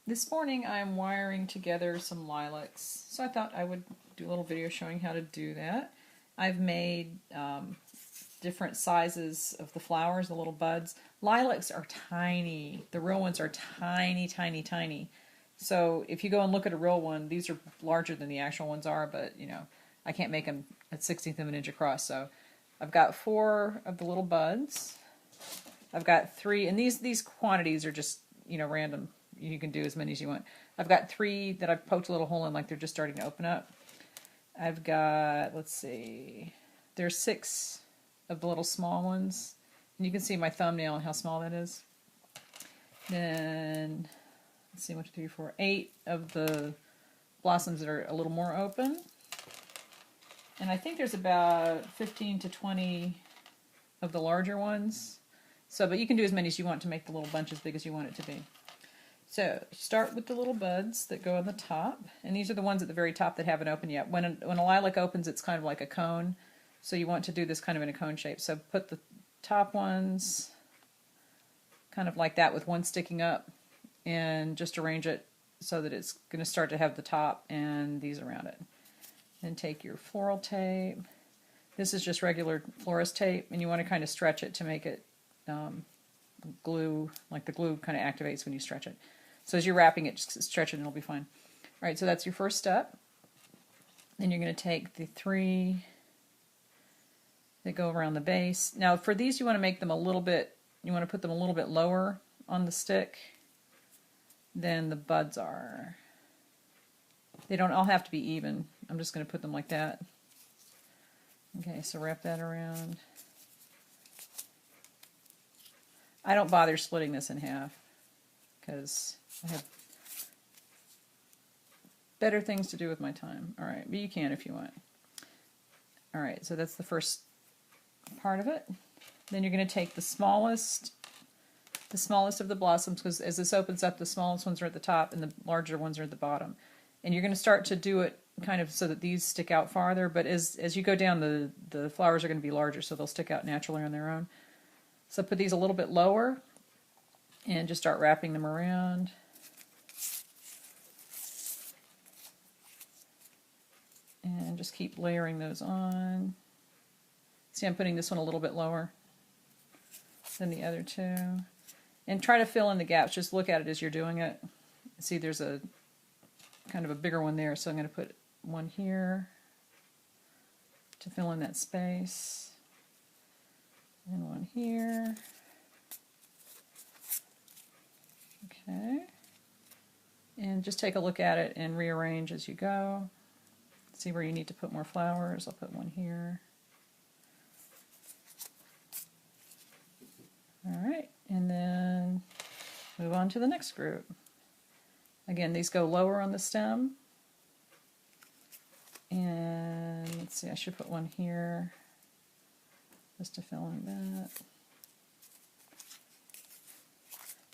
This morning I'm wiring together some lilacs, so I thought I would do a little video showing how to do that. I've made different sizes of the flowers, the little buds. Lilacs are tiny. The real ones are tiny, tiny, tiny. So if you go and look at a real one, these are larger than the actual ones are, but you know, I can't make them a 1/16 of an inch across. So I've got 4 of the little buds. I've got 3, and these quantities are just, you know, random. You can do as many as you want. I've got 3 that I've poked a little hole in, like they're just starting to open up. I've got, let's see, there's 6 of the little small ones. And you can see my thumbnail and how small that is. Then, let's see, 1, 2, 3, 4, 8 of the blossoms that are a little more open. And I think there's about 15 to 20 of the larger ones. So, but you can do as many as you want to make the little bunch as big as you want it to be. So start with the little buds that go on the top, and these are the ones at the very top that haven't opened yet. When a lilac opens, it's kind of like a cone, so you want to do this kind of in a cone shape. So put the top ones kind of like that with one sticking up, and just arrange it so that it's going to start to have the top and these around it. Then take your floral tape. This is just regular florist tape, and you want to kind of stretch it to make it glue, like the glue kind of activates when you stretch it. So as you're wrapping it, just stretch it and it'll be fine. All right, so that's your first step. Then you're going to take the 3 that go around the base. Now for these you want to make them a little bit, you want to put them a little bit lower on the stick than the buds are. They don't all have to be even. I'm just going to put them like that. Okay, so wrap that around. I don't bother splitting this in half because I have better things to do with my time. All right, but you can if you want. All right, so that's the first part of it. Then you're going to take the smallest of the blossoms, because as this opens up, the smallest ones are at the top and the larger ones are at the bottom. And you're going to start to do it kind of so that these stick out farther, but as you go down, the flowers are going to be larger, so they'll stick out naturally on their own. So put these a little bit lower and just start wrapping them around. And just keep layering those on. See, I'm putting this one a little bit lower than the other 2. And try to fill in the gaps. Just look at it as you're doing it. See, there's a kind of a bigger one there, so I'm going to put one here to fill in that space. And one here. Okay. And just take a look at it and rearrange as you go. See where you need to put more flowers. I'll put one here. Alright, and then move on to the next group. Again, these go lower on the stem. And let's see, I should put one here just to fill in that.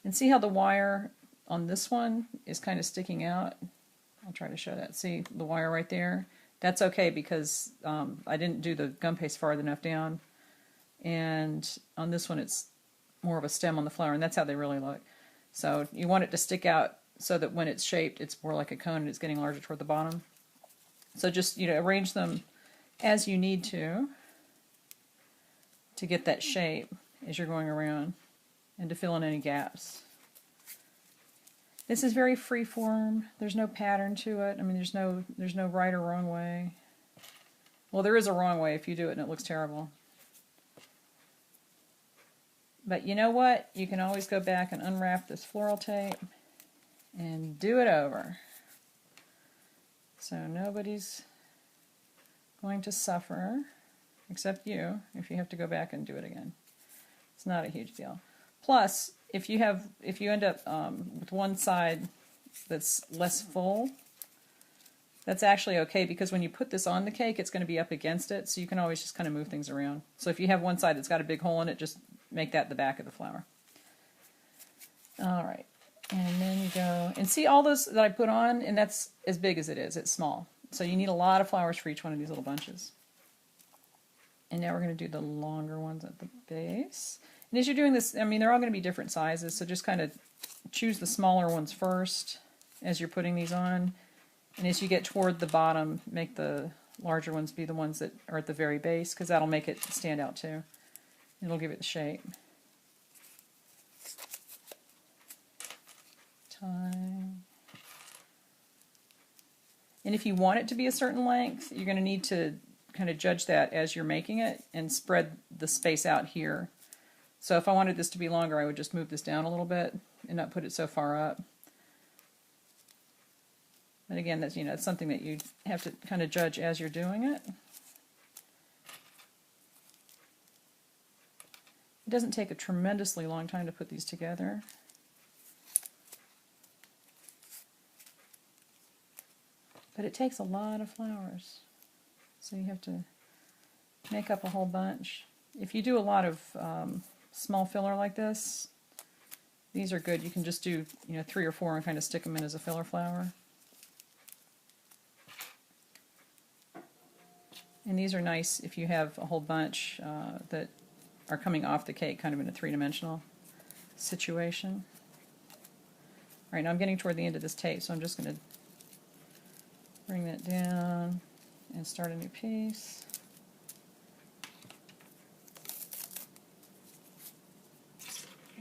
And see how the wire on this one is kind of sticking out? I'll try to show that. See the wire right there? That's okay because I didn't do the gum paste far enough down. And on this one it's more of a stem on the flower, and that's how they really look. So you want it to stick out so that when it's shaped, it's more like a cone and it's getting larger toward the bottom. So just, you know, arrange them as you need to get that shape as you're going around and to fill in any gaps. This is very free form. There's no pattern to it. I mean, there's no right or wrong way. Well, there is a wrong way if you do it and it looks terrible. But you know what? You can always go back and unwrap this floral tape and do it over. So nobody's going to suffer, except you, if you have to go back and do it again. It's not a huge deal. Plus, if you end up with one side that's less full, that's actually okay, because when you put this on the cake, it's going to be up against it, so you can always just kind of move things around. So if you have one side that's got a big hole in it, just make that the back of the flower. Alright, and then you go, and see all those that I put on, and that's as big as it is, it's small. So you need a lot of flowers for each one of these little bunches. And now we're going to do the longer ones at the base. And as you're doing this, I mean, they're all going to be different sizes, so just kind of choose the smaller ones first. as you're putting these on. And as you get toward the bottom, make the larger ones be the ones that are at the very base, because that'll make it stand out too. It'll give it the shape. Time. And if you want it to be a certain length, you're going to need to kind of judge that as you're making it and spread the space out here. So if I wanted this to be longer, I would just move this down a little bit and not put it so far up. But again, that's, it's something that you have to kind of judge as you're doing it. It doesn't take a tremendously long time to put these together. But it takes a lot of flowers. So you have to make up a whole bunch. If you do a lot of small filler like this, these are good. You can just do 3 or 4 and kind of stick them in as a filler flower. And these are nice if you have a whole bunch that are coming off the cake, kind of in a 3-dimensional situation. Alright, now I'm getting toward the end of this tape, so I'm just going to bring that down and start a new piece.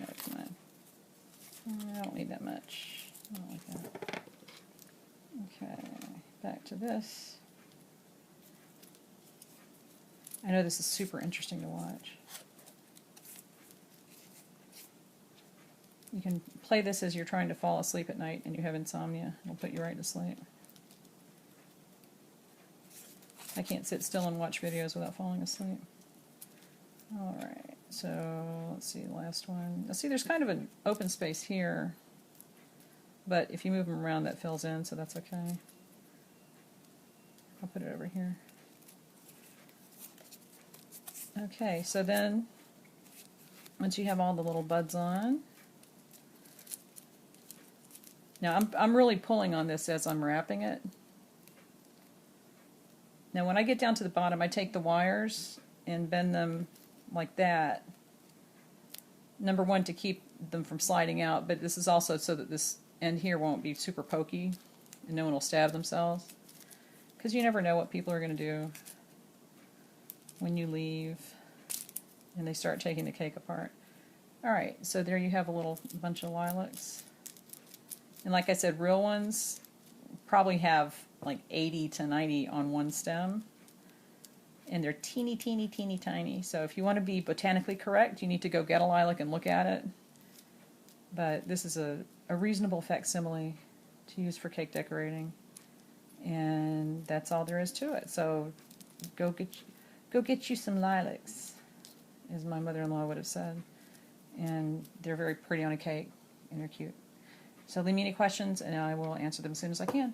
Oh, come on. I don't need that much. I don't like that. Okay, back to this. I know this is super interesting to watch. You can play this as you're trying to fall asleep at night and you have insomnia. It'll put you right to sleep. I can't sit still and watch videos without falling asleep. Alright, so let's see the last one. Now see, there's kind of an open space here, but if you move them around that fills in, so that's okay. I'll put it over here. Okay, so then once you have all the little buds on, now I'm really pulling on this as I'm wrapping it. Now when I get down to the bottom, I take the wires and bend them like that. Number one, to keep them from sliding out, but this is also so that this end here won't be super pokey and no one will stab themselves. Because you never know what people are going to do when you leave and they start taking the cake apart. Alright, so there you have a little bunch of lilacs. And like I said, real ones probably have like 80 to 90 on one stem. And they're teeny, teeny, teeny, tiny. So if you want to be botanically correct, you need to go get a lilac and look at it. But this is a reasonable facsimile to use for cake decorating. And that's all there is to it. So go get you some lilacs, as my mother-in-law would have said. And they're very pretty on a cake, and they're cute. So leave me any questions, and I will answer them as soon as I can.